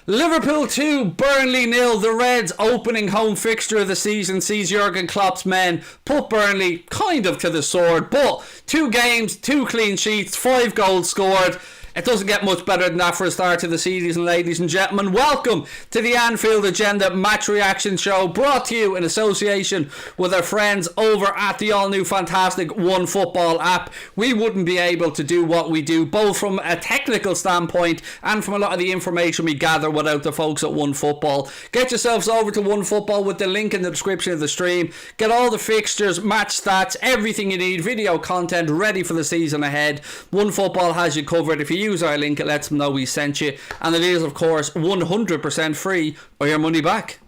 Liverpool 2, Burnley 0. The Reds' opening home fixture of the season sees Jurgen Klopp's men put Burnley kind of to the sword, but 2 games, 2 clean sheets, 5 goals scored. It doesn't get much better than that for a start to the season, ladies and gentlemen. Welcome to the Anfield Agenda match reaction show, brought to you in association with our friends over at the all-new fantastic OneFootball app. We wouldn't be able to do what we do, both from a technical standpoint and from a lot of the information we gather without the folks at OneFootball. Get yourselves over to OneFootball with the link in the description of the stream. Get all the fixtures, match stats, everything you need, video content ready for the season ahead. OneFootball has you covered. If you use our link, it lets them know we sent you, and it is of course 100% free or your money back.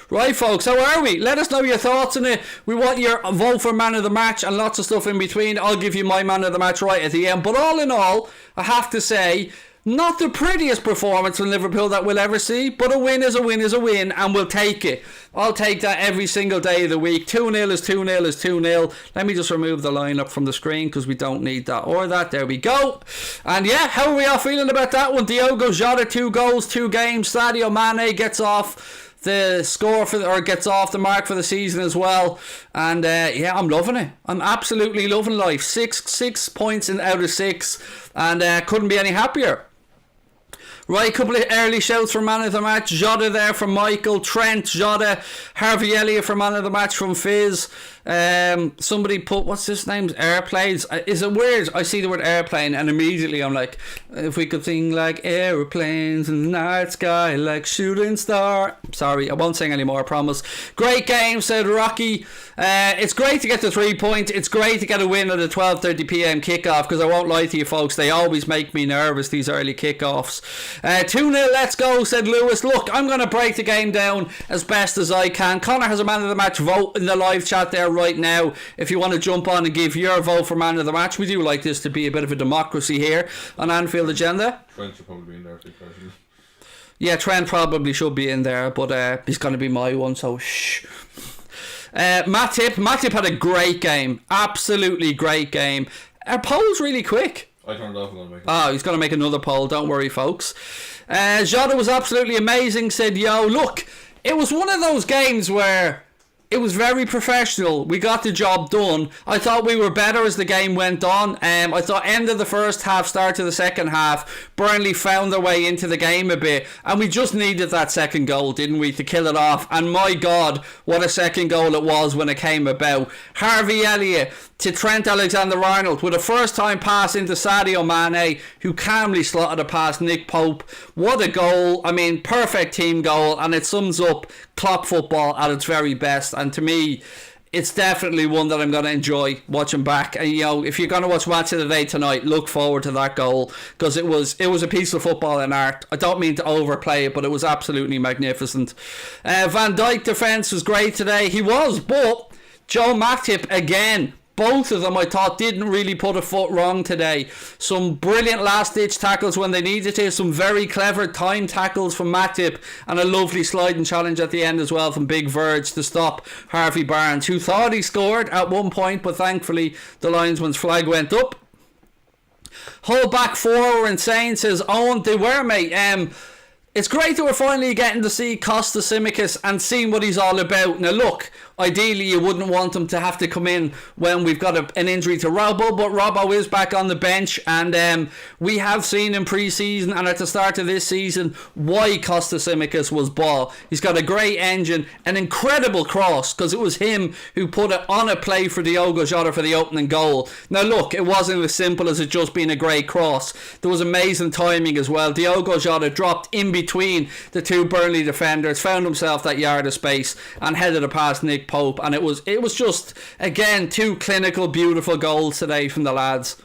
Right folks, how are we? Let us know your thoughts on it. We want your vote for man of the match and lots of stuff in between. I'll give you my man of the match right at the end, but all in all, I have to say, not the prettiest performance from Liverpool that we'll ever see, but a win is a win is a win, and we'll take it. I'll take that every single day of the week. 2-0 is 2-0 is 2-0. Let me just remove the lineup from the screen because we don't need that or that. There we go. And yeah, how are we all feeling about that one? Diogo Jota, 2 goals, 2 games. Sadio Mane gets off the score gets off the mark for the season as well. And yeah, I'm loving it. I'm absolutely loving life. 6 points out of 6, and couldn't be any happier. Right, couple of early shouts for man of the match. Jota there from Michael, Trent, Jota, Harvey Elliott for man of the match from Fizz. Somebody put, what's this name? Airplanes. Is it weird? I see the word airplane and immediately I'm like, if we could sing like airplanes in the night sky, like shooting star. Sorry, I won't sing anymore, I promise. Great game, said Rocky. It's great to get the 3 points. It's great to get a win at a 12:30pm kickoff, because I won't lie to you folks, they always make me nervous, these early kickoffs. 2-0, let's go, said Lewis. Look, I'm going to break the game down as best as I can. Connor has a man of the match vote in the live chat there right now. If you want to jump on and give your vote for man of the match, we do like this to be a bit of a democracy here on Anfield Agenda. Trent should probably be in there, personally. Yeah, Trent probably should be in there, but he's going to be my one, so shh. Matip had a great game, absolutely great game. Our poll's really quick. I turned it off and I'll make it. Oh, he's going to make another poll, don't worry folks. Jota was absolutely amazing, said yo. Look, it was one of those games where it was very professional. We got the job done. I thought we were better as the game went on. I thought end of the first half, start to the second half, Burnley found their way into the game a bit, and we just needed that second goal, didn't we, to kill it off. And my God, what a second goal it was when it came about. Harvey Elliott to Trent Alexander-Arnold with a first time pass into Sadio Mane, who calmly slotted it past Nick Pope. What a goal. I mean, perfect team goal, and it sums up Klopp football at its very best. And to me, it's definitely one that I'm going to enjoy watching back. And you know, if you're going to watch Match of the Day tonight, look forward to that goal, because it was a piece of football and art. I don't mean to overplay it, but it was absolutely magnificent. Van Dijk defence was great today. He was, but Joe Matip again. Both of them, I thought, didn't really put a foot wrong today. Some brilliant last-ditch tackles when they needed to. Some very clever time tackles from Matip. And a lovely sliding challenge at the end as well from Big Verge to stop Harvey Barnes, who thought he scored at one point, but thankfully the linesman's flag went up. Hull back 4 were insane, says Owen. They were, mate. It's great that we're finally getting to see Costa Tsimikas and seeing what he's all about. Now look, ideally you wouldn't want him to have to come in when we've got an injury to Robbo, but Robbo is back on the bench, and we have seen in pre-season and at the start of this season why Costa Tsimikas was ball. He's got a great engine, an incredible cross, because it was him who put it on a play for Diogo Jota for the opening goal. Now look, it wasn't as simple as it just being a great cross. There was amazing timing as well. Diogo Jota dropped in between the 2 Burnley defenders, found himself that yard of space and headed it past Nick Pope, and it was just again 2 clinical beautiful goals today from the lads.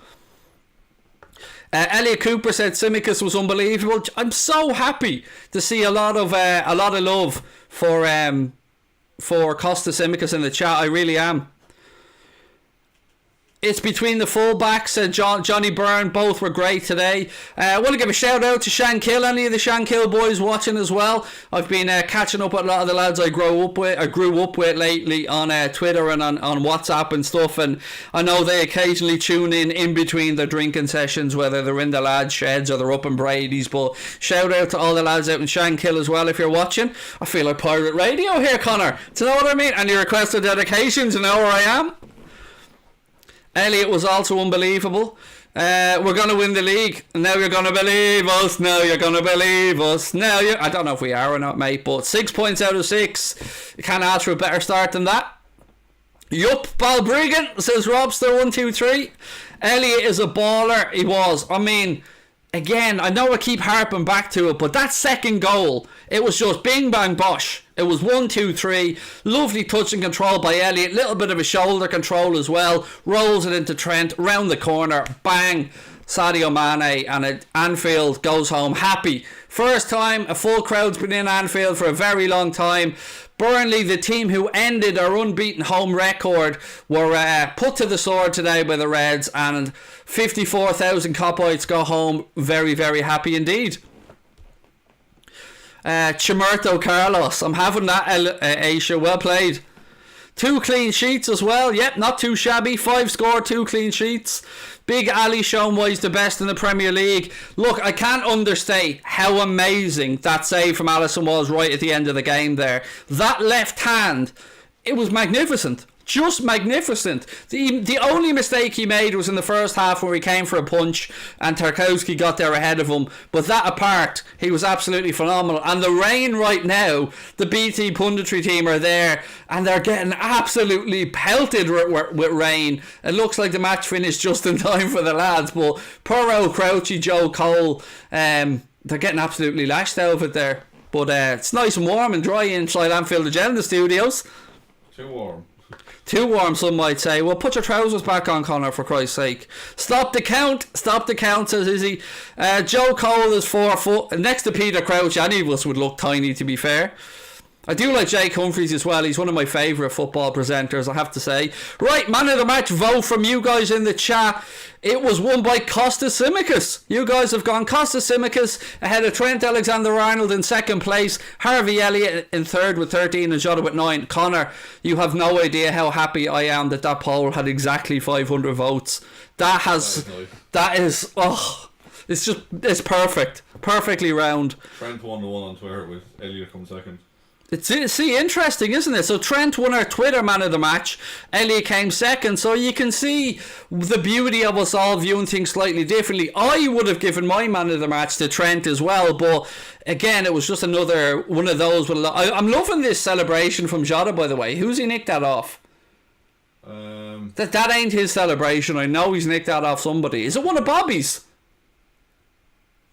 Elliot Cooper said Tsimikas was unbelievable. I'm so happy to see a lot of love for Costa Tsimikas in the chat. I really am. It's between the fullbacks. Johnny Byrne, both were great today. I want to give a shout out to Shankill. Any of the Shankill boys watching as well? I've been catching up with a lot of the lads I grew up with lately on Twitter and on WhatsApp and stuff. And I know they occasionally tune in between their drinking sessions, whether they're in the lads' sheds or they're up in Brady's. But shout out to all the lads out in Shankill as well if you're watching. I feel like pirate radio here, Connor. Do you know what I mean? Any requested dedications? You know where I am. Elliott was also unbelievable. We're going to win the league. Now you're going to believe us. Now you're going to believe us. I don't know if we are or not, mate, but 6 points out of 6. You can't ask for a better start than that. Yup, Balbriggan, says Robster 123. Elliott is a baller. He was. I mean, again, I know I keep harping back to it, but that second goal, it was just bing bang bosh. It was 1-2-3. Lovely touch and control by Elliott. Little bit of a shoulder control as well. Rolls it into Trent. Round the corner. Bang. Sadio Mane. And Anfield goes home happy. First time a full crowd's been in Anfield for a very long time. Burnley, the team who ended our unbeaten home record, were put to the sword today by the Reds. And 54,000 Copoites go home very, very happy indeed. Chimerto Carlos, I'm having that, Aisha, well played. 2 clean sheets as well, yep, not too shabby. 5 scored, 2 clean sheets. Big Ali shown why he's the best in the Premier League. Look, I can't understate how amazing that save from Alisson was right at the end of the game there. That left hand, it was magnificent. Just magnificent. The only mistake he made was in the first half where he came for a punch and Tarkowski got there ahead of him. But that apart, he was absolutely phenomenal. And the rain right now, the BT punditry team are there and they're getting absolutely pelted with rain. It looks like the match finished just in time for the lads. But poor old Crouchy, Joe Cole, they're getting absolutely lashed out of it there. But it's nice and warm and dry inside Anfield Agenda in the studios. Too warm. Too warm, some might say. Well, put your trousers back on, Connor, for Christ's sake. Stop the count, says Izzy. Joe Cole is 4 foot. Next to Peter Crouch, any of us would look tiny, to be fair. I do like Jake Humphries as well. He's one of my favourite football presenters, I have to say. Right, man of the match vote from you guys in the chat. It was won by Costas Tsimikas. You guys have gone Costas Tsimikas ahead of Trent Alexander-Arnold in second place. Harvey Elliott in third with 13 and Jota with 9. Connor, you have no idea how happy I am that poll had exactly 500 votes. It's perfect. Perfectly round. Trent won the one on Twitter with Elliott come second. It's interesting, isn't it? So Trent won our Twitter man of the match. Elliott came second. So you can see the beauty of us all viewing things slightly differently. I would have given my man of the match to Trent as well, but again, it was just another one of those. I'm loving this celebration from Jota, by the way. Who's he nicked that off? That ain't his celebration. I know he's nicked that off somebody. Is it one of Bobby's?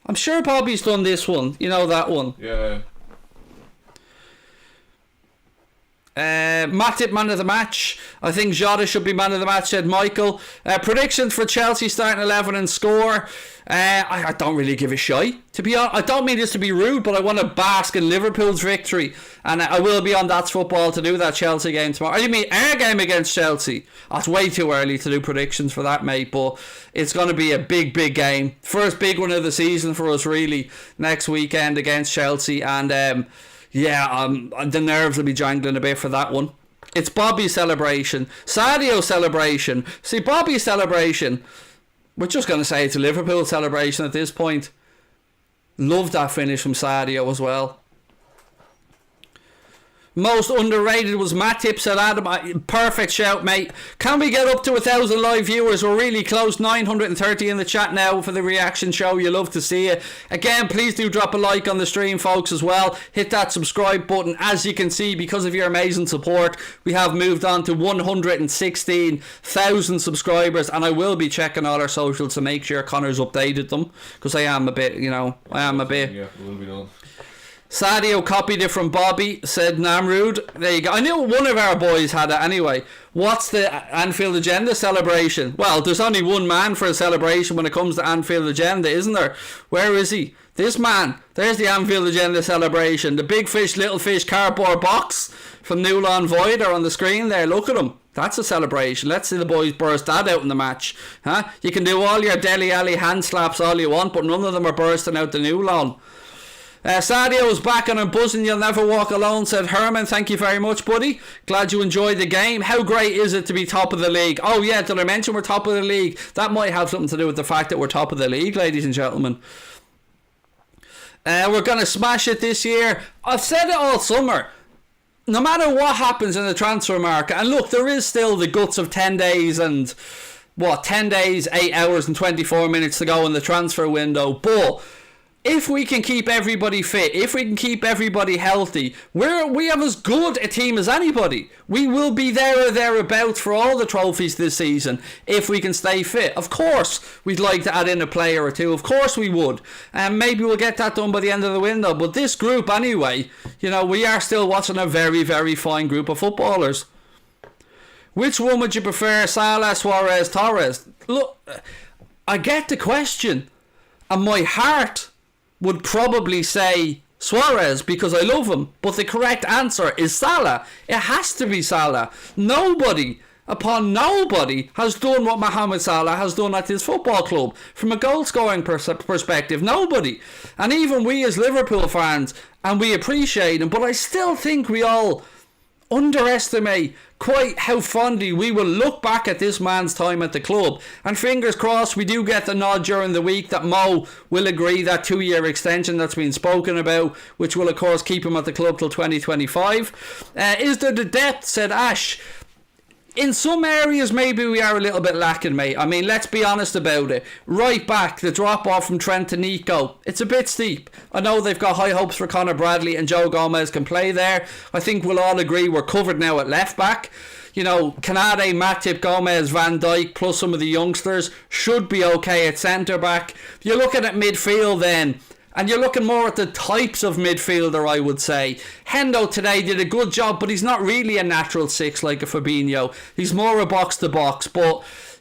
I'm sure Bobby's done this one. You know that one. Yeah. Matip man of the match. I think Jota should be man of the match, said Michael. Predictions for Chelsea starting 11 and score. I don't really give a shy, to be honest. I don't mean this to be rude, but I want to bask in Liverpool's victory, and I will be on That's Football to do that Chelsea game tomorrow. You mean our game against Chelsea? Oh, it's way too early to do predictions for that, mate, but it's going to be a big game. First big one of the season for us, really, next weekend against Chelsea, and the nerves will be jangling a bit for that one. It's Bobby's celebration. Sadio's celebration. See, Bobby's celebration, we're just going to say it's a Liverpool celebration at this point. Love that finish from Sadio as well. Most underrated was Matip, said Adam. Perfect shout, mate. Can we get up to 1,000 live viewers? We're really close. 930 in the chat now for the reaction show. You love to see it. Again, please do drop a like on the stream, folks, as well. Hit that subscribe button. As you can see, because of your amazing support, we have moved on to 116,000 subscribers, and I will be checking all our socials to make sure Connor's updated them, because I am a bit. Yeah, we'll be done. Sadio copied it from Bobby, said Namrud. There you go. I knew one of our boys had it anyway. What's the Anfield Agenda celebration? Well, there's only one man for a celebration when it comes to Anfield Agenda, isn't there? Where is he? This man. There's the Anfield Agenda celebration. The big fish, little fish cardboard box from New Lawn Void are on the screen there. Look at him. That's a celebration. Let's see the boys burst that out in the match. Huh? You can do all your Dele Alli hand slaps all you want, but none of them are bursting out the New Lawn. Sadio's back and I'm buzzing. You'll never walk alone, said Herman. Thank you very much, buddy. Glad you enjoyed the game. How great is it to be top of the league? Oh yeah, did I mention we're top of the league? That might have something to do with the fact that we're top of the league, ladies and gentlemen. We're going to smash it this year. I've said it all summer. No matter what happens in the transfer market, and look, there is still the guts of 10 days and 10 days, 8 hours and 24 minutes to go in the transfer window, but if we can keep everybody fit, if we can keep everybody healthy, we have as good a team as anybody. We will be there or thereabouts for all the trophies this season if we can stay fit. Of course, we'd like to add in a player or two. Of course we would. And maybe we'll get that done by the end of the window. But this group anyway, we are still watching a very, very fine group of footballers. Which one would you prefer, Salah, Suarez, Torres? Look, I get the question. And my heart would probably say Suarez because I love him, but the correct answer is Salah. It has to be Salah. Nobody has done what Mohamed Salah has done at his football club from a goal scoring perspective. Nobody. And even we as Liverpool fans, and we appreciate him, but I still think we all underestimate quite how fondly we will look back at this man's time at the club. And fingers crossed we do get the nod during the week that Mo will agree that 2-year extension that's been spoken about, which will of course keep him at the club till 2025. Is there the depth, said Ash? In some areas maybe we are a little bit lacking, mate. I mean, let's be honest about it. Right back, the drop off from Trent to Nico, it's a bit steep. I know they've got high hopes for Conor Bradley and Joe Gomez can play there. I think we'll all agree we're covered now at left back. Canade, Matip, Gomez, Van Dijk plus some of the youngsters should be okay at centre back. You're looking at midfield then, and you're looking more at the types of midfielder, I would say. Hendo today did a good job, but he's not really a natural 6 like a Fabinho. He's more a box-to-box.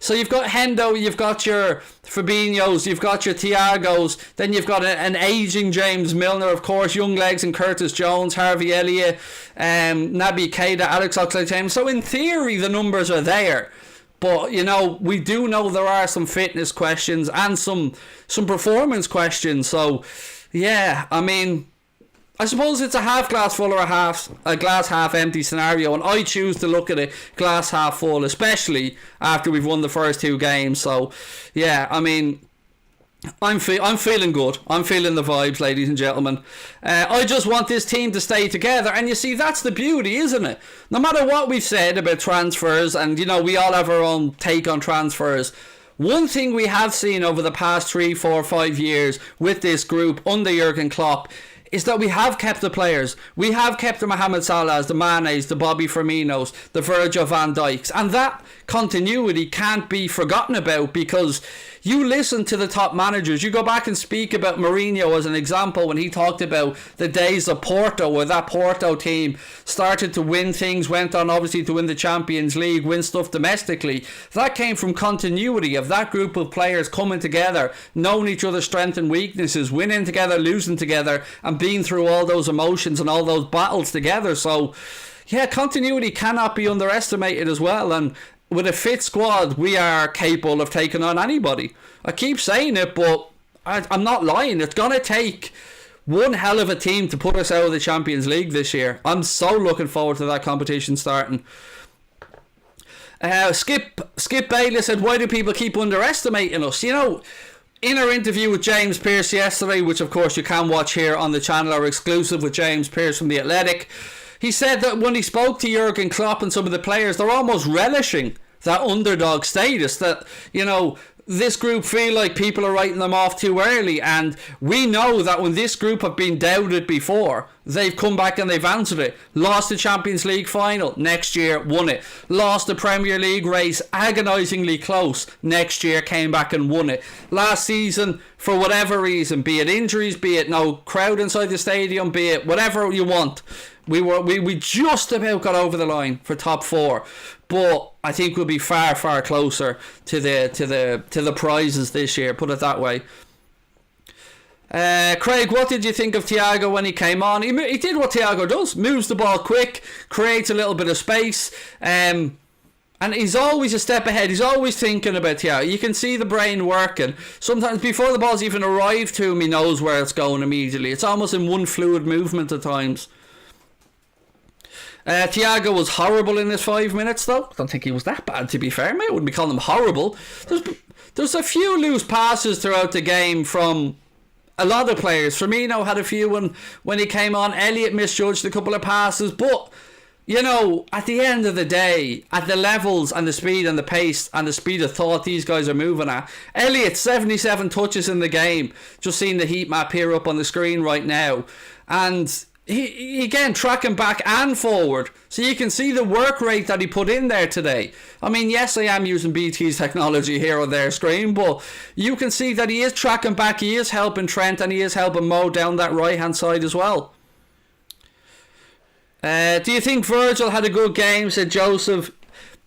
So you've got Hendo, you've got your Fabinhos, you've got your Thiagos, then you've got an ageing James Milner, of course, young legs and Curtis Jones, Harvey Elliott, Naby Keita, Alex Oxlade-Chamberlain. So in theory, the numbers are there. But, we do know there are some fitness questions and some performance questions. So, yeah, I mean, I suppose it's a half glass full or a glass half empty scenario. And I choose to look at it glass half full, especially after we've won the first 2 games. So, yeah, I mean, I'm feeling good. I'm feeling the vibes, ladies and gentlemen. I just want this team to stay together. And you see, that's the beauty, isn't it? No matter what we've said about transfers, and we all have our own take on transfers, one thing we have seen over the past 3, 4, 5 years with this group under Jurgen Klopp is that we have kept the players. We have kept the Mohamed Salahs, the Manes, the Bobby Firminos, the Virgil van Dijks. And that continuity can't be forgotten about, because you listen to the top managers. You go back and speak about Mourinho as an example when he talked about the days of Porto, where that Porto team started to win things, went on obviously to win the Champions League, win stuff domestically. That came from continuity of that group of players coming together, knowing each other's strengths and weaknesses, winning together, losing together, and being through all those emotions and all those battles together. So yeah, continuity cannot be underestimated as well. And with a fit squad, we are capable of taking on anybody. I keep saying it, but I'm not lying. It's going to take one hell of a team to put us out of the Champions League this year. I'm so looking forward to that competition starting. Skip Bailey said, why do people keep underestimating us? In our interview with James Pearce yesterday, which of course you can watch here on the channel, our exclusive with James Pearce from The Athletic, he said that when he spoke to Jurgen Klopp and some of the players, they're almost relishing that underdog status, that, this group feel like people are writing them off too early. And we know that when this group have been doubted before, they've come back and they've answered it. Lost the Champions League final, next year won it. Lost the Premier League race, agonisingly close, next year came back and won it. Last season, for whatever reason, be it injuries, be it no crowd inside the stadium, be it whatever you want. We just about got over the line for top 4, but I think we'll be far closer to the prizes this year. Put it that way. Craig, what did you think of Thiago when he came on? He did what Thiago does: moves the ball quick, creates a little bit of space, and he's always a step ahead. He's always thinking about Thiago. You can see the brain working. Sometimes before the ball's even arrived to him, he knows where it's going immediately. It's almost in one fluid movement at times. Thiago was horrible in his 5 minutes, though. I don't think he was that bad, to be fair, mate. I wouldn't be calling him horrible. There's a few loose passes throughout the game from a lot of players. Firmino had a few when he came on. Elliott misjudged a couple of passes, but you know, at the end of the day, at the levels and the speed and the pace and the speed of thought these guys are moving at, Elliott 77 touches in the game. Just seeing the heat map here up on the screen right now, and he again tracking back and forward, so you can see the work rate that he put in there today. I mean, yes, I am using BT's technology here on their screen, but you can see that he is tracking back, he is helping Trent, and he is helping Mo down that right hand side as well. Do you think Virgil had a good game? Said Joseph.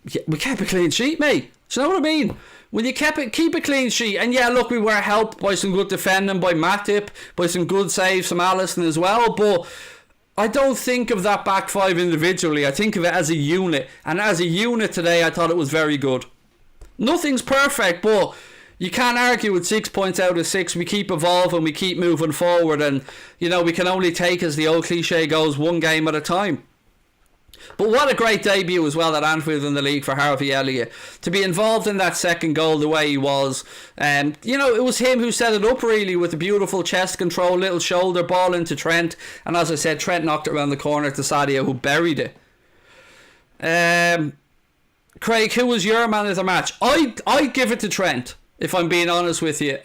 Yeah, we kept a clean sheet, mate. Do you know what I mean? When you keep a clean sheet, and yeah, look, we were helped by some good defending by Matip, by some good saves from Alisson as well, but I don't think of that back 5 individually. I think of it as a unit, and as a unit today, I thought it was very good. Nothing's perfect, but you can't argue with 6 points out of 6. We keep evolving, we keep moving forward, and you know, we can only take, as the old cliche goes, one game at a time. But what a great debut as well at Anfield in the league for Harvey Elliott. To be involved in that second goal the way he was. You know, it was him who set it up really, with a beautiful chest control, little shoulder ball into Trent. And as I said, Trent knocked it around the corner to Sadio, who buried it. Craig, who was your man of the match? I'd give it to Trent, if I'm being honest with you.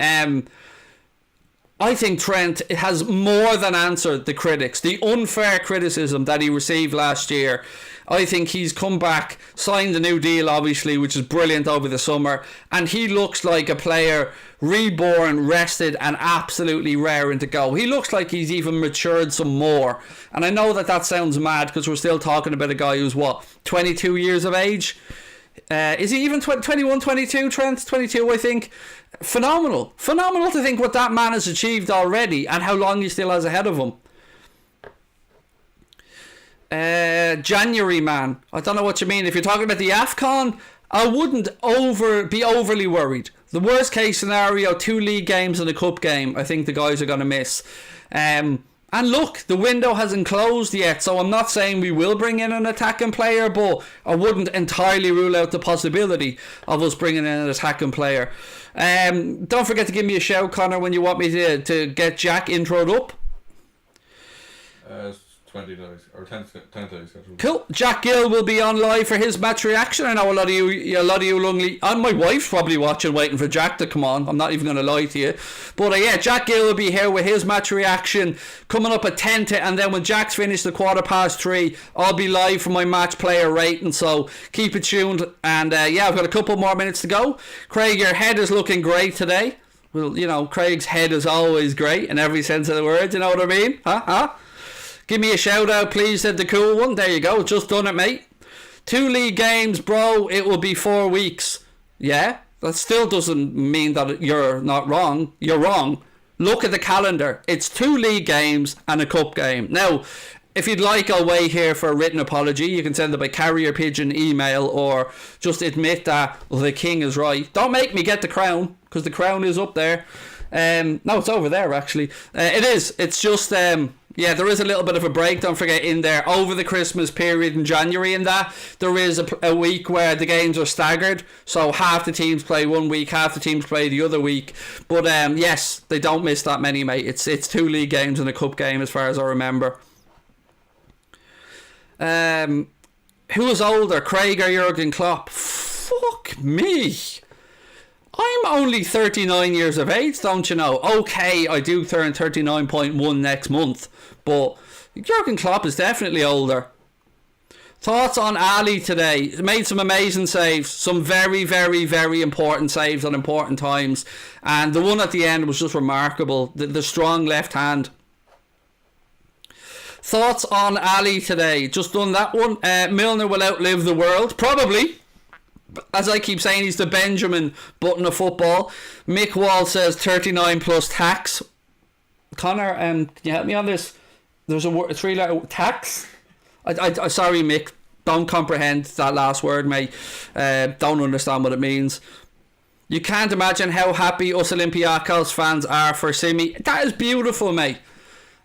I think Trent has more than answered the critics, the unfair criticism that he received last year. I think he's come back, signed a new deal obviously, which is brilliant over the summer, and he looks like a player reborn, rested and absolutely raring to go. He looks like he's even matured some more, and I know that sounds mad because we're still talking about a guy who's 22 years of age. Is he even 21, 22? Trent 22, I think. Phenomenal to think what that man has achieved already and how long he still has ahead of him. January man, I don't know what you mean. If you're talking about the AFCON, I wouldn't be overly worried. The worst case scenario, 2 league games and a cup game, I think the guys are going to miss. And look, the window hasn't closed yet, so I'm not saying we will bring in an attacking player, but I wouldn't entirely rule out the possibility of us bringing in an attacking player. Don't forget to give me a shout, Connor, when you want me to get Jack introed up. 20 days or 10 days. Cool. Jack Gill will be on live for his match reaction. I know a lot of you lonely, and my wife's probably watching, waiting for Jack to come on. I'm not even going to lie to you, but yeah, Jack Gill will be here with his match reaction coming up at 10 to, and then when Jack's finished at 3:15, I'll be live for my match player rating. So keep it tuned, and yeah, I've got a couple more minutes to go. Craig, your head is looking great today. Well, you know, Craig's head is always great in every sense of the word. You know what I mean? Huh? Give me a shout out, please, said the cool one. There you go, just done it, mate. 2 league games, bro, it will be 4 weeks. Yeah, that still doesn't mean that you're not wrong. You're wrong. Look at the calendar. It's 2 league games and a cup game. Now, if you'd like, I'll wait here for a written apology. You can send it by carrier pigeon, email, or just admit that the king is right. Don't make me get the crown, because the crown is up there. No, it's over there, actually. It is. It's just... yeah, there is a little bit of a break, don't forget, in there over the Christmas period in January. In that there is a week where the games are staggered, so half the teams play one week, half the teams play the other week. But yes, they don't miss that many, mate. It's 2 league games and a cup game as far as I remember. Who is older, Craig or Jurgen Klopp? Fuck me, I'm only 39 years of age, don't you know? Okay, I do turn 39.1 next month, but Jurgen Klopp is definitely older. Thoughts on Ali today? He made some amazing saves, some very, very, very important saves at important times, and the one at the end was just remarkable. The strong left hand. Thoughts on Ali today? Just done that one. Milner will outlive the world, probably. As I keep saying, he's the Benjamin Button of football. Mick Wall says 39 plus tax. Connor, can you help me on this? There's a word, 3-letter tax. I sorry, Mick. Don't comprehend that last word, mate. Don't understand what it means. You can't imagine how happy us Olympiacos fans are for Simi. That is beautiful, mate.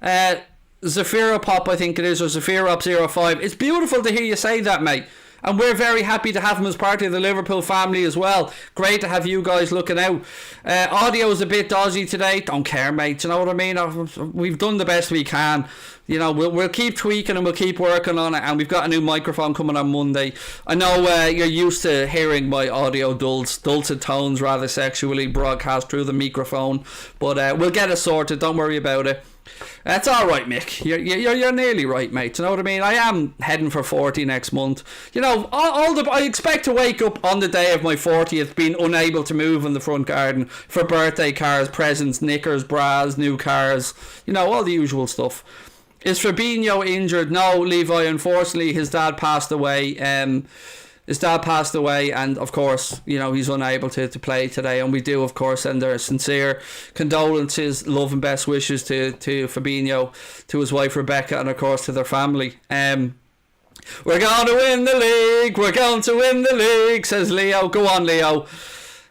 Zafiro Pop, I think it is, or Zafirop05. It's beautiful to hear you say that, mate. And we're very happy to have him as part of the Liverpool family as well. Great to have you guys looking out. Audio is a bit dodgy today. Don't care, mate. You know what I mean? We've done the best we can. You know, we'll keep tweaking and we'll keep working on it. And we've got a new microphone coming on Monday. I know you're used to hearing my audio dulcet tones rather sexually broadcast through the microphone. But we'll get it sorted. Don't worry about it. That's all right, Mick. You're nearly right, mate. You know what I mean? I am heading for 40 next month. You know, I expect to wake up on the day of my 40th being unable to move in the front garden for birthday cards, presents, knickers, bras, new cars. You know, all the usual stuff. Is Fabinho injured? No, Levi. Unfortunately, his dad passed away. His dad passed away, and of course, you know, he's unable to play today. And we do, of course, send our sincere condolences, love and best wishes to Fabinho, to his wife Rebecca, and of course to their family. We're going to win the league. We're going to win the league, says Leo. Go on, Leo.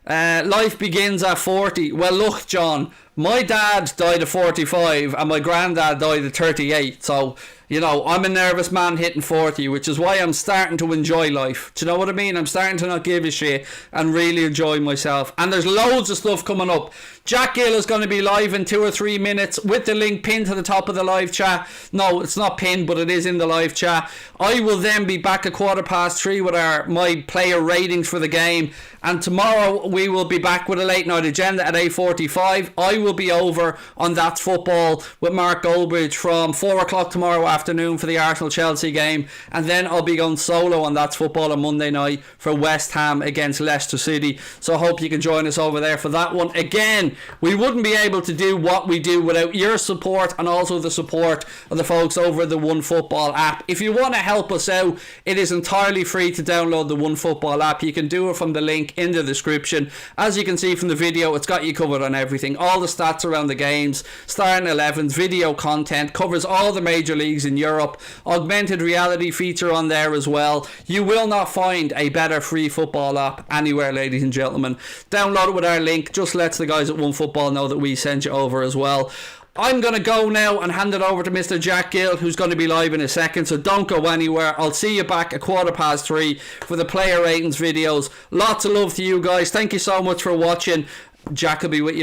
Life begins at 40. Well, look, John, my dad died at 45 and my granddad died at 38. So, you know, I'm a nervous man hitting 40, which is why I'm starting to enjoy life. Do you know what I mean? I'm starting to not give a shit and really enjoy myself. And there's loads of stuff coming up. Jack Gill is going to be live in 2 or 3 minutes with the link pinned to the top of the live chat. No, it's not pinned, but it is in the live chat. I will then be back at 3:15 with my player ratings for the game. And tomorrow we will be back with a late night agenda at 8:45. I will be over on That's Football with Mark Goldbridge from 4 o'clock tomorrow afternoon for the Arsenal-Chelsea game. And then I'll be going solo on That's Football on Monday night for West Ham against Leicester City. So I hope you can join us over there for that one. Again, we wouldn't be able to do what we do without your support and also the support of the folks over at the OneFootball app. If you want to help us out, it is entirely free to download the OneFootball app. You can do it from the link in the description. As you can see from the video, it's got you covered on everything. All the stats around the games, starting 11s, video content, covers all the major leagues in Europe. Augmented reality feature on there as well. You will not find a better free football app anywhere, ladies and gentlemen. Download it with our link. Just lets the guys at OneFootball know that we sent you over as well. I'm going to go now and hand it over to Mr. Jack Gill, who's going to be live in a second, so don't go anywhere. I'll see you back at 3:15 for the player ratings videos. Lots of love to you guys. Thank you so much for watching. Jack will be with you.